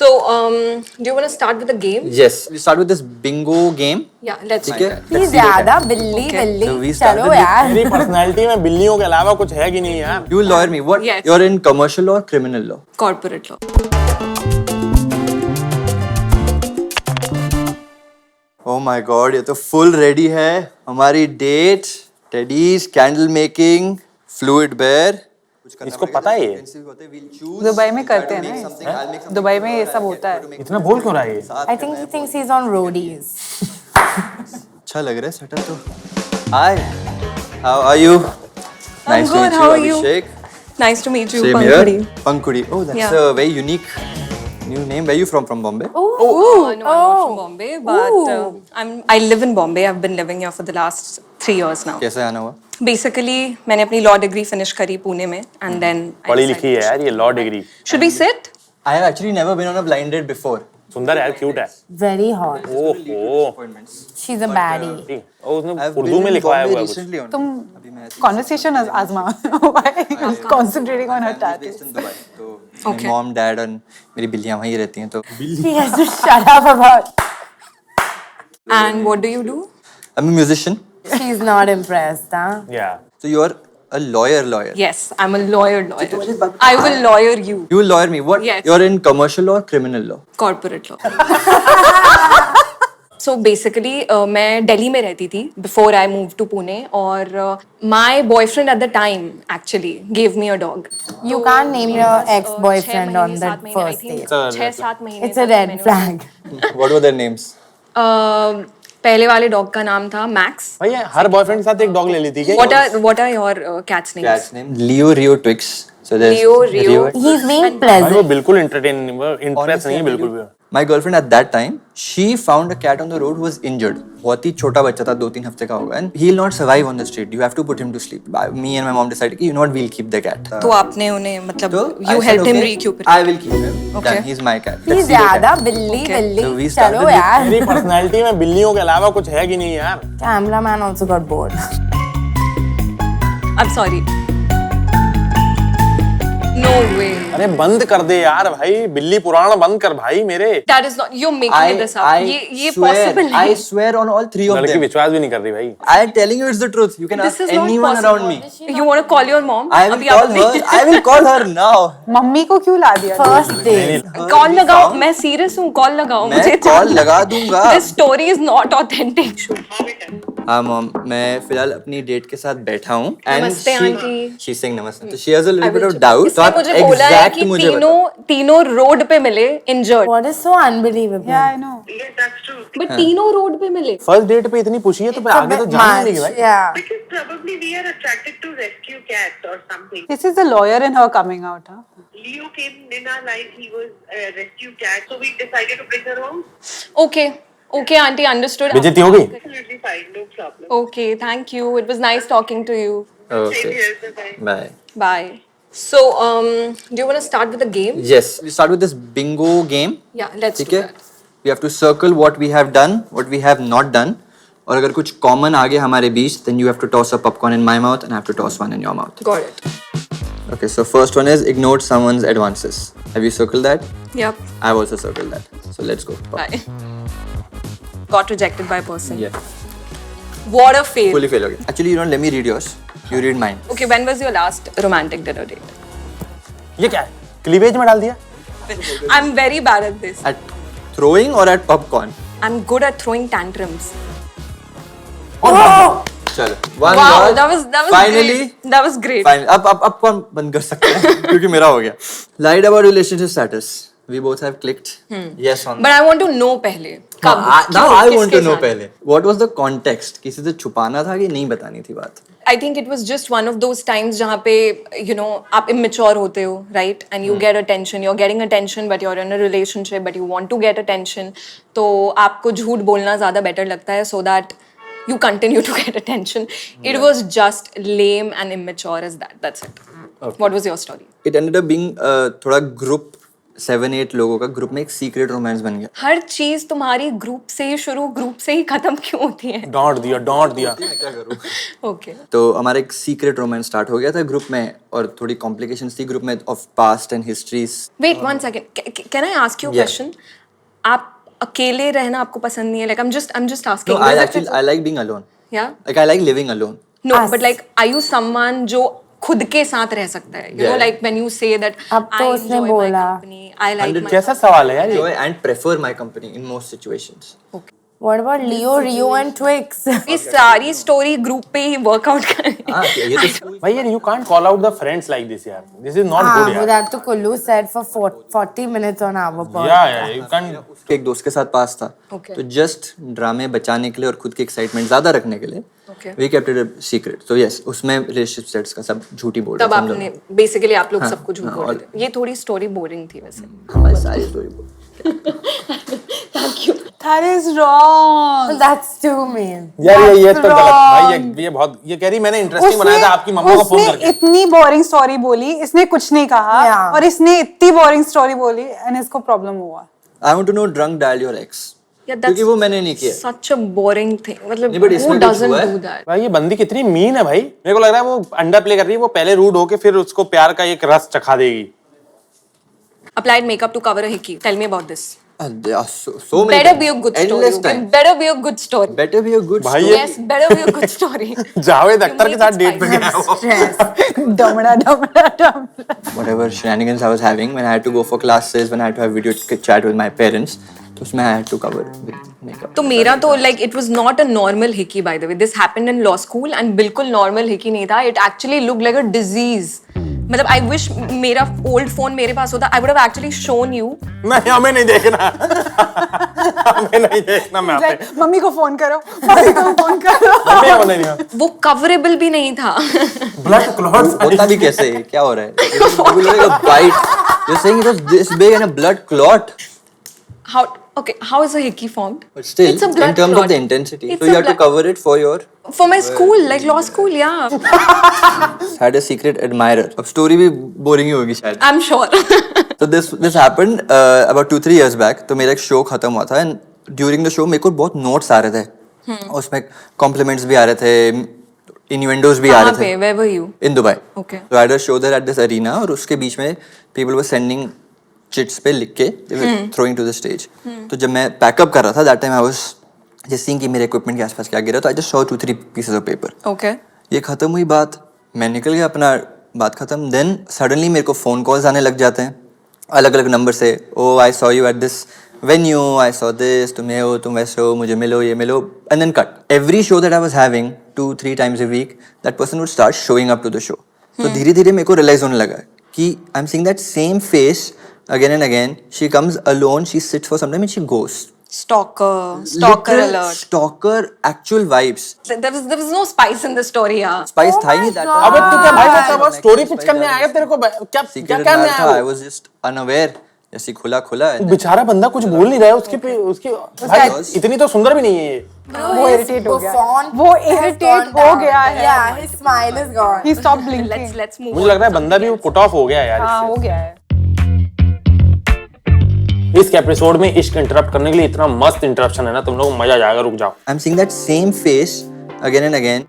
So, do you want to start with the game? Yes, we start with this bingo game. Yeah, let's ठीक do है? that. Let's see what ज्यादा happens. बिल्ली Okay. बिल्ली So we started चलो with- यार मेरी personality में बिल्लियों के अलावा कुछ है कि नहीं यार. You will lawyer me. What? Yes. You're in commercial law or criminal law? Corporate law. Oh my God, ये तो full ready है. हमारी date, teddies, candle making, fluid bear. इसको पता है ये? दुबई में करते हैं ना, दुबई में ये सब होता है. इतना बोल क्यों रहा है ये? I think he thinks he's on roadies. अच्छा लग रहा है setup तो. Hi, how are you? Nice to good, meet how you, are you? Abhishek. Nice to meet you, Same Pankudi. here. Pankudi. Oh, that's Yeah. a very unique new name. Where are you from? From Bombay? No, I'm not from Bombay, but I live in Bombay. I've been living here for the last 3 years now. कैसे आना हुआ? Basically, मैंने अपनी law degree finish करी पुणे में, and then I पढ़ी decided- लिखी है यार ये law degree. Should we sit? I have actually never been on a blind date before. सुंदर यार, क्यूट है. Very hot. ओहो. She's a baddie. और उसने I've उर्दू been में in लिखवाया Bombay हुआ है कुछ. recently only. तुम conversation आजमा. Why concentrating on her tattoos? Based in Dubai. तो my Okay. mom, dad and मेरी बिल्लियाँ वहीं रहती हैं तो. He has to shut up about. And what do you do? I'm a musician. She's not impressed, huh? Yeah. So you're a lawyer. Yes, I'm a lawyer. I will lawyer you. You will lawyer me. What? Yes. You're in commercial law or criminal law? Corporate law. So basically, मैं दिल्ली में रहती थी before I moved to Pune और my boyfriend at the time actually gave me a dog. You can't name your बस, ex-boyfriend 6 on the महीने, 7 महीने, I first think date. 6-7 महीने It's a तक red मैंने flag. What were their names? पहले वाले dog का नाम था मैक्स. भाई हर बॉयफ्रेंड के साथ एक डॉग ले लेती है. What are your cats names? Cat's name Leo, Rio, Twix. So there's Leo, Rio. He's being भाई वो pleasant. बिल्कुल इंटरेस्ट नहीं है बिल्कुल भी. My girlfriend at that time, she found a cat on the road who was injured. बहुत ही छोटा बच्चा था, 2-3 हफ्ते का होगा. And he'll not survive on the street. You have to put him to sleep. Me and my mom decided कि you know what, we'll keep the cat. तो आपने उन्हें मतलब So I you said, helped him okay, recuperate. I will keep him. Okay. Done. He's my cat. He's Let's see what ज्यादा happens. बिल्ली Okay. बिल्ली So we started चलो with- यार. मेरी पर्सनैलिटी में बिल्लियों के अलावा कुछ है कि नहीं यार. Cameraman also got bored. I'm sorry. No way. अरे बंद कर दे यार भाई, बिल्ली पुराण बंद कर भाई मेरे. That is not. You're making this up. ये possible I नहीं. swear on all 3 of लड़की them. विश्वास भी नहीं कर रही भाई. I am telling you it's the truth. You can This ask is not anyone possible. around me. You want to call your mom? I will अभी call आप her. I will call her now. Mummy को क्यों ला दिया? First date. Call लगाओ. मैं serious हूँ. Call लगाओ. मैं मुझे call लगा दूंगा. This story is not authentic. हाँ मॉम, मैं फिलहाल अपनी डेट के साथ बैठा हूँ. नमस्ते, आंटी. She's saying नमस्ते. So she has a little bit of doubt. तो इसने आप मुझे बोला है exact कि मुझे बताओ. तीनों रोड पे मिले injured. What is so unbelievable? Yeah, I know. But तीनों रोड पे मिले. फर्स्ट डेट पे इतनी पुछी है तो फिर It's a आगे तो bit जाने नहीं much. भाई. Yeah. Because probably we are attracted to rescue cats or something. This is the lawyer in her coming out, huh? Leo came in our life, he was a rescue cat, so we decided to bring her home. Okay, auntie, understood. बेइज्जती हो गई. Absolutely fine, no problem. Okay, thank you. It was nice talking to you. Same Okay. here, bye-bye. Bye. Bye. So, do you want to start with the game? Yes, we start with this bingo game. Yeah, let's ठीक do है? that. We have to circle what we have done, what we have not done. और अगर कुछ common आ गया हमारे बीच, then you have to toss a popcorn in my mouth and I have to toss one in your mouth. Got it. Okay, so first one is ignored someone's advances. Have you circled that? Yep. I've also circled that. So let's go. Bye. Got rejected by a person. Yeah. What a fail. Fully fail. Okay. Actually, you know, let me read yours. You read mine. Okay, when was your last romantic dinner date? ये क्या है? Cleavage में डाल दिया. I'm very bad at this. At throwing or at popcorn? I'm good at throwing tantrums. चलो. One Wow, word. that was Finally. great. That was great. Fine. अब कौन बंद कर सकता है? क्योंकि मेरा हो गया. Lied about relationship status. We both have clicked. Yes on. But I want to know पहले. कब? Now क्यों? I want किसके to know साथ? पहले. What was the context? किसी से छुपाना था कि नहीं बतानी थी बात? I think it was just one of those times जहाँ पे you know आप immature होते हो, right? And you get attention, you're getting attention, but you're in a relationship, but you want to get attention. तो आपको झूठ बोलना ज़्यादा better लगता है, so that you continue to get attention. It was just lame and immature as that. That's it. Okay. What was your story? It ended up being थोड़ा group 7-8 लोगों का ग्रुप में एक सीक्रेट रोमांस बन गया। हर चीज तुम्हारी ग्रुप से ही शुरू, ग्रुप से ही खत्म क्यों होती है? डांट दिया क्या करूं? ओके तो हमारा एक सीक्रेट रोमांस स्टार्ट हो गया था ग्रुप में, और थोड़ी कॉम्प्लिकेशंस थी ग्रुप में of past and histories. Wait one second, can I ask you Yeah. Question? आप अकेले रहना आपको पसंद नहीं है? Like I am just asking. No, I like being alone. या Like I like living alone. No, but like are you someone जो खुद के साथ रह सकता है? You know, Yeah. Like when you say that अब तो उसने बोला। आई लाइक 100 कैसा सवाल है यार ये? Enjoy and prefer my company in most situations. What about Leo, Rio and Twix? ये सारी स्टोरी ग्रुप पे ही वर्कआउट करें। हाँ, ये तो भाई यार, you can't call out the friends like this यार. This is not good यार. that to Kullu said for 40 minutes on our podcast. Yeah, you can't. एक दोस्त के साथ पास था, Okay. तो जस्ट ड्रामे बचाने के लिए और खुद की एक्साइटमेंट ज्यादा रखने के लिए Okay. We kept it secret. तो यस, उसमें रिलेशनशिप सेट्स का सब झूठी बोल तब रहे थे हम आपने लोग। बेसिकली आप लोग हाँ, सबको झूठ हाँ, बोल और- रहे थे। ये थोड़ी स्टोरी बोरिंग थी वैसे। हमारी सारी स्टोरी बोल। Thank you. That is wrong. That's too mean. यार ये तो That's गलत भाई, wrong. ये बहुत, ये कह रही मैंने इंटरेस्टिंग बनाया था आपकी मम्मा को फोन उसने करके। इतनी बोरिंग स्टोरी बोली, इसने कुछ नहीं कहा, Yeah. और इसने इतनी बोरिंग स्टोरी बोली एंड इसको प्रॉब्लम हुआ। I want to know drunk dial your ex, क्योंकि वो मैंने नहीं किया। सच अ बोरिंग थिंग, मतलब नहीं, but who इसमें कुछ doesn't हुआ है? do that? भाई ये बंदी कितनी मीन है भाई, मेरे को लग रहा है वो अंडर प्ले कर रही है, वो पहले रूड होके फिर उसको प्यार का एक रस चखा देगी। Applied makeup to cover a hickey. Tell me about this. There are so many Better times. be a good story. Endless Okay? time. Better be a good story. Better be a good भाई story. Yes, better be a good story. Javed Akhtar के make साथ it date पे spicy. गया वो। Stress. डमड़ा। Whatever shenanigans I was having when I had to go for classes, when I had to have video chat with my parents, तो उसमें I had to cover with makeup. तो मेरा तो like it was not a normal hickey by the way. This happened in law school and बिल्कुल normal hickey नहीं था. It actually looked like a disease. मतलब I wish मेरा old phone मेरे पास होता. I would have actually shown you. नहीं, हमें नहीं देखना। हमें नहीं देखना, मैं आप पे। मम्मी को फोन करो, मम्मी को फोन करो। हमें नहीं। वो coverable भी नहीं था. Blood clots. होता भी कैसे है? क्या हो रहा है? It was like a bite. You're saying it was this big and a blood clot. How? Okay, how is a hickey formed? But still, It's a blood in terms clot. of the intensity, It's so you a have to blood- cover it for your. For my school, like law school, yeah. Had a secret admirer. अब story भी boring ही होगी शायद. I'm sure. So this happened about 2-3 years back. तो मेरा एक show खत्म हुआ था and during the show मेरे को बहुत notes आ रहे थे. उसमें compliments भी आ रहे थे, innuendos भी आ कहाँ रहे पे? थे. Where were you? In Dubai. Okay. So I had a show there at this arena और उसके बीच में people were sending chits पे लिख के they were throwing to the stage. तो जब मैं पैकअप कर रहा था that time I was just seeing कि मेरे equipment के आसपास क्या गिरा, तो I just saw 2-3 pieces of paper. Okay. ये खत्म हुई बात, मैं निकल गया अपना, बात खत्म. देन सडनली मेरे को फोन कॉल्स आने लग जाते हैं अलग अलग नंबर से. Oh I saw you at this venue, I saw this, तुम ये हो, तुम वैसे हो, मुझे मिलो, ये मिलो, and then cut. Every show that I was having 2-3 times a week, that person would start showing up to the show. तो धीरे धीरे मेरे को रियलाइज होने लगा कि I am seeing that same face again and again. She comes alone, she sits for some time and she goes. Stalker alert. Stalker actual vibes. There was no spice in the story, yeah. Spice था ही नहीं that time. अबे तू क्या भाई मतलब story pitch करने आया तेरे को, क्या Secret क्या करने admirer था, आया I was just unaware. जैसे खुला खुला वो? बेचारा बंदा कुछ बोल नहीं रहा है, उसकी भाई इतनी तो सुंदर भी नहीं है ये. वो irritate हो गया. Font वो has irritate gone हो down. गया है. Yeah, his smile is gone. He stopped blinking. Let's move मुझे on. लग रहा है बंदा भी पुट ऑफ हो गया है यार हाँ, इससे. हो गया है. इस एपिसोड में इश्क इंटरप्ट करने के लिए इतना मस्त इंटरप्शन है ना, तुम लोग को मजा आ जाएगा. रुक जाओ. I'm seeing that same face again and again.